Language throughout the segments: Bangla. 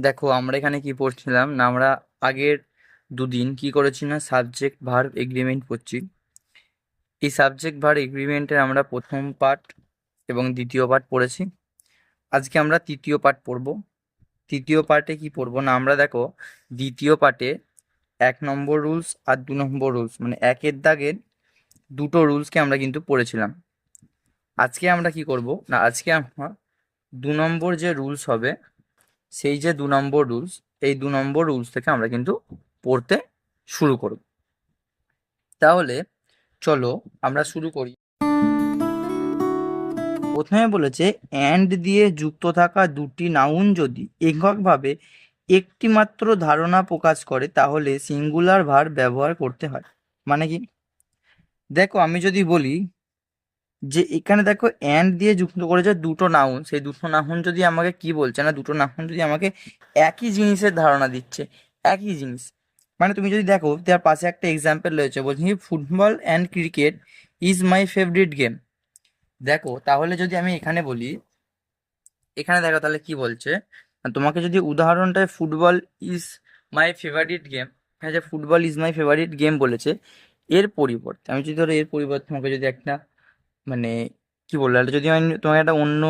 দেখো আমরা এখানে কি পড়ছিলাম না, আমরা আগের দুদিন কি করেছি না, সাবজেক্ট ভার্ব এগ্রিমেন্ট করছি। এই সাবজেক্ট ভার্ব এগ্রিমেন্টের আমরা প্রথম পার্ট এবং দ্বিতীয় পার্ট পড়েছি। আজকে আমরা তৃতীয় পার্ট পড়ব। তৃতীয় পার্টে কি পড়বো না, আমরা দেখো দ্বিতীয় পার্টে 1 নম্বর রুলস আর 2 নম্বর রুলস, মানে একের দাগের দুটো রুলসকে আমরা কিন্তু পড়েছিলাম। আজকে আমরা কি করব না, আজকে আমরা 2 নম্বর যে রুলস হবে, সেই যে 2 নম্বর রুলস, এই 2 নম্বর রুলস থেকে আমরা কিন্তু পড়তে শুরু করব। তাহলে চলো আমরা শুরু করি। প্রথমে বলেছে, অ্যান্ড দিয়ে যুক্ত থাকা দুটি নাউন যদি এককভাবে একটি মাত্র ধারণা প্রকাশ করে তাহলে সিঙ্গুলার ভার্ব ব্যবহার করতে হয়। মানে কি? দেখো আমি যদি বলি যে এখানে দেখো অ্যান্ড দিয়ে যুক্ত করেছে দুটো নাউন, সেই দুটো নাউন যদি আমাকে কি বলছে না, দুটো নাউন যদি আমাকে একই জিনিসের ধারণা দিচ্ছে, একই জিনিস, মানে তুমি যদি দেখো তার পাশে একটা এক্সাম্পল রয়েছে, বলছি football and cricket is my favourite game. দেখো তাহলে যদি আমি এখানে বলি, এখানে দেখো তাহলে কি বলছে, আর তোমাকে যদি উদাহরণটায় football is my favourite game, হ্যাঁ যে football is my favourite game বলেছে, এর পরিবর্তে আমি যদি ধরো এর পরিবর্তে তোমাকে যদি একটা মানে কি বলবো, একটা যদি আমি তোমাকে একটা অন্য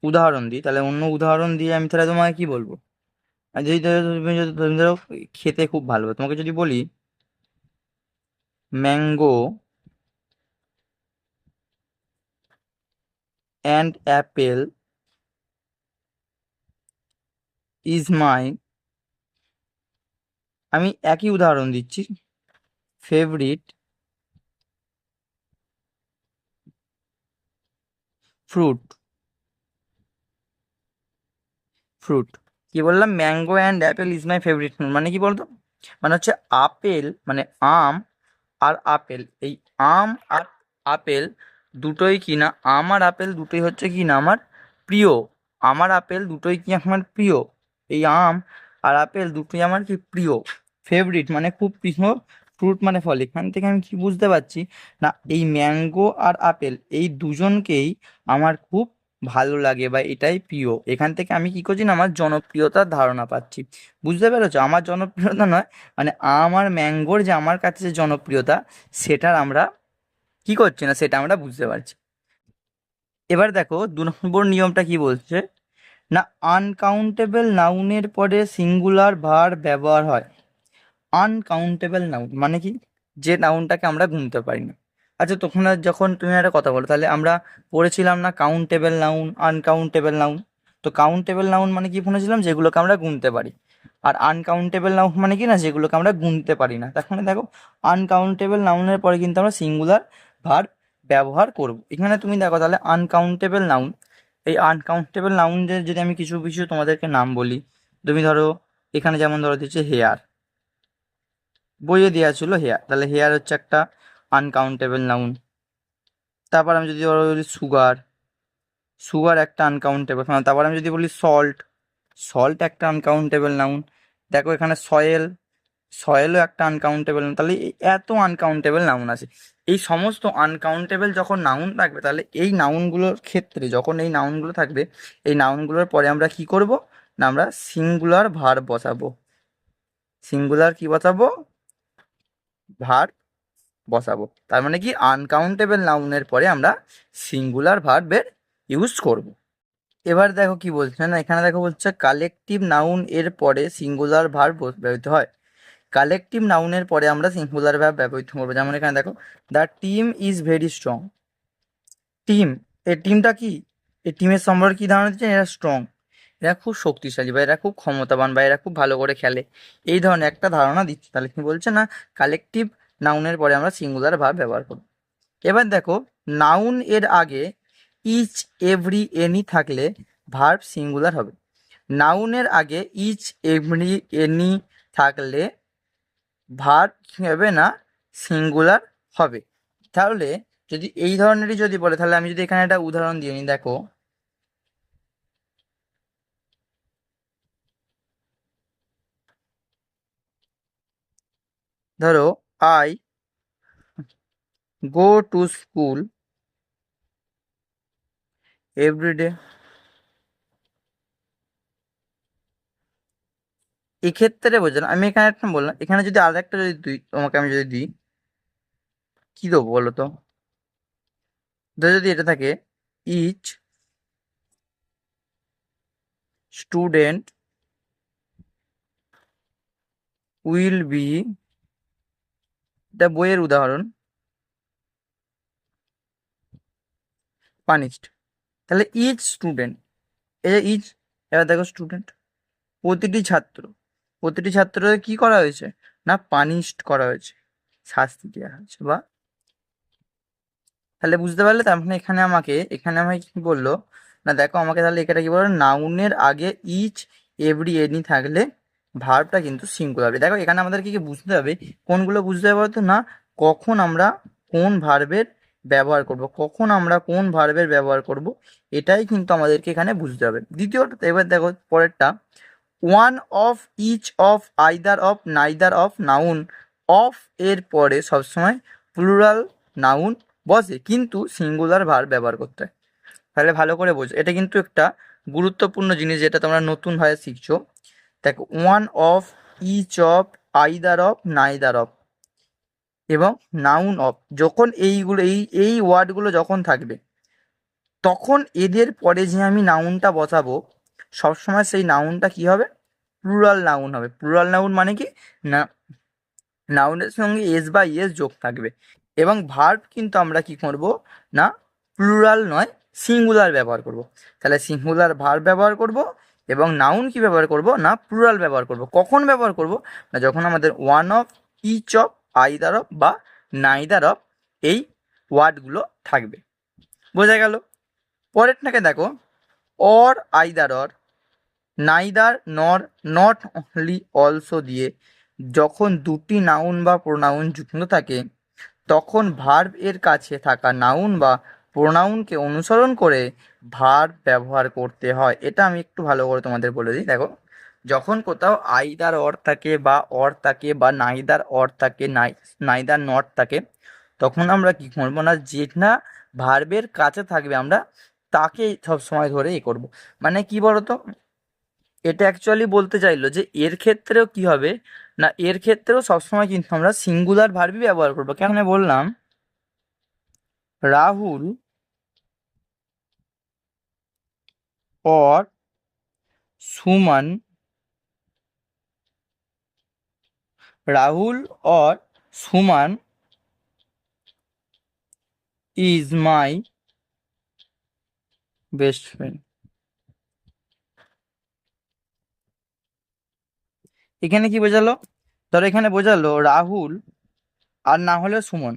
উদাহরণ দিই, তাহলে অন্য উদাহরণ দিয়ে আমি তাহলে তোমাকে কি বলবো, আর যদি তুমি ধরো খেতে খুব ভালো, তোমাকে যদি বলি mango and Apple is my, আমি একই উদাহরণ দিচ্ছি, ফেভারিট ফ্রুট। ফ্রুট কি বললাম, mango and Apple is my favourite fruit, মানে কি বলতো, মানে হচ্ছে আপেল মানে আম আর আপেল, এই আম আর আপেল দুটোই কি না, আম আর আপেল দুটোই হচ্ছে কি না আমার প্রিয়। আমার আপেল দুটোই কি আমার প্রিয়, এই আম আর আপেল দুটোই আমার কি প্রিয়। ফেভারিট মানে খুব প্রিয়, ফ্রুট মানে ফল। এখান থেকে আমি কি বুঝতে পারছি না, এই ম্যাঙ্গো আর আপেল এই দুজনকেই আমার খুব ভালো লাগে বা এটাই প্রিয়। এখান থেকে আমি কি করছি না, আমার জনপ্রিয়তার ধারণা পাচ্ছি। বুঝতে পেরেছো? আমার জনপ্রিয়তা নয়, মানে আমার ম্যাঙ্গোর যে আমার কাছে যে জনপ্রিয়তা, সেটার আমরা কি করছি না, সেটা আমরা বুঝতে পারছি। এবার দেখো 2 নম্বর নিয়মটা কি বলছে না, আনকাউন্টেবল নাউনের পরে সিঙ্গুলার ভার্ব ব্যবহার হয়। আনকাউন্টেবল নাউন মানে কি, যে নাউনটাকে আমরা গুনতে পারি না। আচ্ছা তখন আর যখন তুমি একটা কথা বলো, তাহলে আমরা পড়েছিলাম না কাউন্টেবল নাউন, আনকাউন্টেবল নাউন। তো কাউন্টেবল নাউন মানে কি পড়েছিলাম, যেগুলোকে আমরা গুনতে পারি। আর আনকাউন্টেবল নাউন মানে কি না, যেগুলোকে আমরা গুনতে পারি না। তখন দেখো আনকাউন্টেবল নাউনের পরে কিন্তু আমরা সিঙ্গুলার ভার্ব ব্যবহার করব। এখানে তুমি দেখো তাহলে আনকাউন্টেবল নাউন, এই আনকাউন্টেবল নাউনদের যদি আমি কিছু কিছু তোমাদেরকে নাম বলি, তুমি ধরো এখানে যেমন ধরো দিচ্ছে হেয়ার, বইয়ে দেওয়া ছিল হেয়ার, তাহলে হেয়ার হচ্ছে একটা আনকাউন্টেবল নাউন। তারপর আমি যদি বলি সুগার, সুগার একটা আনকাউন্টেবল নাউন। তারপর আমি যদি বলি সল্ট, সল্ট একটা আনকাউন্টেবল নাউন। দেখো এখানে সয়েল, সয়েলও একটা আনকাউন্টেবল নাউন। তাহলে এত আনকাউন্টেবল নাউন আছে। এই সমস্ত আনকাউন্টেবল যখন নাউন থাকবে, তাহলে এই নাউনগুলোর ক্ষেত্রে যখন এই নাউনগুলো থাকবে, এই নাউনগুলোর পরে আমরা কি করব না, আমরা সিঙ্গুলার ভার্ব বসাবো। সিঙ্গুলার কি বসাবো, ভার্ব বসাবো। তার মানে কি, আনকাউন্টেবল নাউনের পরে আমরা সিঙ্গুলার ভার্বের ইউজ করব। এবার দেখো কি বলছে না, এখানে দেখো বলছে কালেকটিভ নাউন এর পরে সিঙ্গুলার ভার্ব ব্যবহৃত হয়। কালেকটিভ নাউনের পরে আমরা সিঙ্গুলার ভার্ব ব্যবহৃত করবো। যেমন এখানে দেখো, the team is very strong. Team, এই টিমটা কি, এই টিমের সম্পর্কে কি ধারণা দিচ্ছে, এরা স্ট্রং, এরা খুব শক্তিশালী বা এরা খুব ক্ষমতাবান বা এরা খুব ভালো করে খেলে, এই ধরনের একটা ধারণা দিচ্ছে। তাহলে কি বলছে না, কালেকটিভ নাউনের পরে আমরা সিঙ্গুলার ভার্ব ব্যবহার করব। এবার দেখো, নাউন এর আগে ইচ, এভরি, এনি থাকলে ভার্ব সিঙ্গুলার হবে। নাউনের আগে ইচ, এভরি, এনি থাকলে ভার্ব কি হবে না, সিঙ্গুলার হবে। তাহলে যদি এই ধরনেরই যদি বলে, তাহলে আমি যদি এখানে একটা উদাহরণ দিয়ে নিই, দেখো ধরো I go to school everyday. এক্ষেত্রে বোঝানো, আমি এখানে একটা বললাম, এখানে যদি আর একটা যদি দিই তোমাকে, আমি যদি দিই কি দেবো বলো তো? যদি এটা থাকে, ইচ স্টুডেন্ট উইল বি, এটা বইয়ের উদাহরণ, পানিশড। তাহলে ইচ স্টুডেন্ট, এই যে ইচ, এবার দেখো স্টুডেন্ট, প্রতিটি ছাত্র, প্রতিটি ছাত্রকে কি করা হয়েছে, না পানিশড করা হয়েছে, শাস্তি দেওয়া হয়েছে। বা তাহলে বুঝতে পারলে, তার মানে এখানে আমাকে কি বললো, না দেখো আমাকে তাহলে এখানে কি বললো, নাউনের আগে ইচ এভরি এনি থাকলে ভার্বটা কিন্তু সিঙ্গুলার হবে। দেখো এখানে আমাদেরকে কি বুঝতে হবে, কোনগুলো বুঝতে হবে বলতো, না কখন আমরা কোন ভার্বের ব্যবহার করব, কখন আমরা কোন ভার্বের ব্যবহার করব, এটাই কিন্তু আমাদেরকে এখানে বুঝতে হবে। দ্বিতীয়ত এবার দেখো পরেরটা, one of, each of, either of, neither of, noun of এর পরে সবসময় প্লুরাল নাউন বসে, কিন্তু সিঙ্গুলার ভার্ব ব্যবহার করতে হয়। তাহলে ভালো করে বোঝো, এটা কিন্তু একটা গুরুত্বপূর্ণ জিনিস যেটা তোমরা নতুন ভাবে শিখছো। দেখো one of, each of, either of, neither of এবং নাউন অফ, যখন এইগুলো এই ওয়ার্ডগুলো যখন থাকবে, তখন এদের পরে যে আমি নাউনটা বসাবো, সবসময় সেই নাউনটা কি হবে, প্লুরাল নাউন হবে। প্লুরাল নাউন মানে কি, না নাউনের সঙ্গে এস বা ইএস যোগ থাকবে। এবং ভার্ব কিন্তু আমরা কি করব, না প্লুরাল নয় সিঙ্গুলার ব্যবহার করব। তাহলে সিঙ্গুলার ভার্ব ব্যবহার করব এবং নাউন কি ব্যবহার করব, না প্লুরাল ব্যবহার করব। কখন ব্যবহার করব, না যখন আমাদের one of, each of, either of বা নাইদার অফ এই ওয়ার্ডগুলো থাকবে। বোঝা গেল? পরেরটাকে দেখো, or, either or, neither, nor, not only, also দিয়ে যখন দুটি নাউন বা প্রোনাউন যুক্ত থাকে, তখন ভার্ব এর কাছে থাকা নাউন বা প্রোনাউনকে অনুসরণ করে ভার্ব ব্যবহার করতে হয়। এটা আমি একটু ভালো করে তোমাদের বলে দিই। দেখো যখন কোথাও আইদার অর থাকে বা অর থাকে বা নাইদার অর থাকে, নাইদার নট থাকে, তখন আমরা কি করবো, না যেটা ভার্বের কাছে থাকবে আমরা তাকে সব সময় ধরে করব। মানে কি বলতো, এটা অ্যাকচুয়ালি বলতে চাইলো যে এর ক্ষেত্রেও কি হবে, না এর ক্ষেত্রেও সবসময় কিন্তু আমরা সিঙ্গুলার ভার্বই ব্যবহার করবো। কেন বললাম, রাহুল और सुमन, राहुल और सुमन इज माई बेस्ट फ्रेंड। এখানে কি বোঝালো, ধরো এখানে বোঝালো রাহুল আর না হলে সুমন,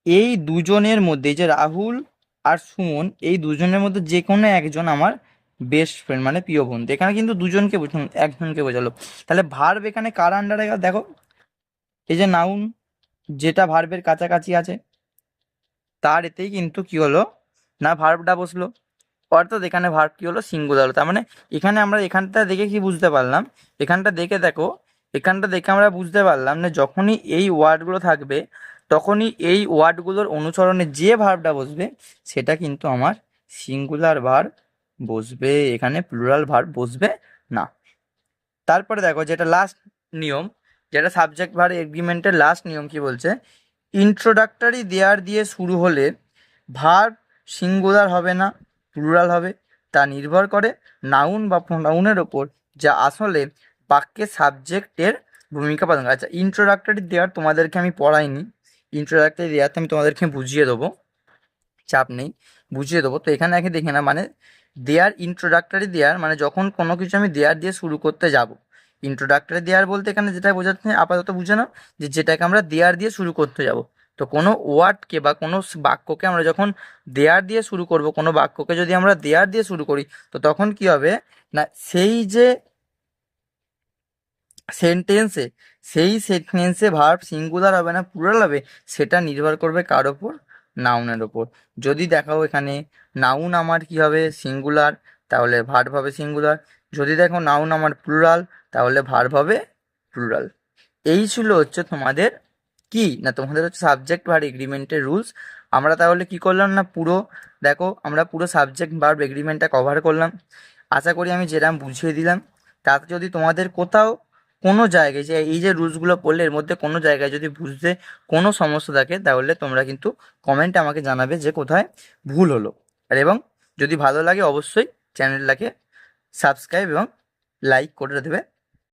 এই দুজনের মধ্যে, যে রাহুল আর সুমন এই দুজনের মধ্যে যে কোনো একজন আমার বেস্ট ফ্রেন্ড মানে প্রিয় বন্ধু। এখানে কিন্তু দুজনকে একজনকে বোঝালো। তাহলে ভার্ব এখানে কার আন্ডারে গেল, দেখো এই যে নাউন যেটা ভার্বের কাছাকাছি আছে, তার এতেই কিন্তু কি হলো, না ভার্বটা বসলো। অর্থাৎ এখানে ভার্ব কি হলো, সিঙ্গুলার। তার মানে এখানে আমরা এখানটা দেখে কি বুঝতে পারলাম, এখানটা দেখে দেখো, এখানটা দেখে আমরা বুঝতে পারলাম না যখনই এই ওয়ার্ডগুলো থাকবে, তখনই এই ওয়ার্ডগুলোর অনুসরণে যে ভার্বটা বসবে সেটা কিন্তু আমার সিঙ্গুলার ভার্ব বসবে, এখানে প্লুরাল ভার্ব বসবে না। তারপরে দেখো যেটা লাস্ট নিয়ম, যেটা সাবজেক্ট ভার্ব এগ্রিমেন্টের লাস্ট নিয়ম কি বলছে, ইন্ট্রোডাক্টরি দেয়ার দিয়ে শুরু হলে ভার্ব সিঙ্গুলার হবে না প্লুরাল হবে, তা নির্ভর করে নাউন বা প্রোনাউনের ওপর, যা আসলে বাক্যে সাবজেক্টের ভূমিকা পালন করে। আচ্ছা ইন্ট্রোডাক্টরি দেয়ার তোমাদেরকে আমি পড়াইনি, ইন্ট্রোডাক্টরি দেয়ারতে আমি তোমাদেরকে বুঝিয়ে দেবো, চাপ নেই, বুঝিয়ে দেবো। তো এখানে আগে দেখে না, মানে দেয়ার, ইন্ট্রোডাক্টরি দেয়ার মানে যখন কোনো কিছু আমি দেয়ার দিয়ে শুরু করতে যাব। ইন্ট্রোডাক্টরি দেয়ার বলতে এখানে যেটা বোঝাচ্ছে আপাতত বুঝে নাও, যে যেটাকে আমরা দেয়ার দিয়ে শুরু করতে যাব। তো কোনো ওয়ার্ডকে বা কোনো বাক্যকে আমরা যখন দেয়ার দিয়ে শুরু করব, কোনো বাক্যকে যদি আমরা দেয়ার দিয়ে শুরু করি, তো তখন কি হবে, না সেই যে সেন্টেন্সে, সেই সেন্টেন্সে ভার্ব সিঙ্গুলার হবে না প্লুরাল হবে, সেটা নির্ভর করবে কার ওপর, নাউনের ওপর। যদি দেখাও এখানে নাউন আমার কি হবে, সিঙ্গুলার, তাহলে ভার্ব হবে সিঙ্গুলার। যদি দেখো নাউন আমার প্লুরাল, তাহলে ভার্ব হবে প্লুরাল। এই ছিল হচ্ছে তোমাদের কি, না তোমাদের হচ্ছে সাবজেক্ট ভার্ব এগ্রিমেন্টের রুলস। আমরা তাহলে কি করলাম, না পুরো দেখো আমরা পুরো সাবজেক্ট ভার্ব এগ্রিমেন্টটা কভার করলাম। আশা করি আমি যেরকম বুঝিয়ে দিলাম, তাতে যদি তোমাদের কোথাও কোনো জায়গায় যে এই যে রুলসগুলো পড়লে এর মধ্যে কোনো জায়গায় যদি বুঝতে কোনো সমস্যা থাকে তাহলে তোমরা কিন্তু কমেন্টে আমাকে জানাবে যে কোথায় ভুল হলো। আর এবং যদি ভালো লাগে অবশ্যই চ্যানেলটাকে সাবস্ক্রাইব এবং লাইক করে দেবে।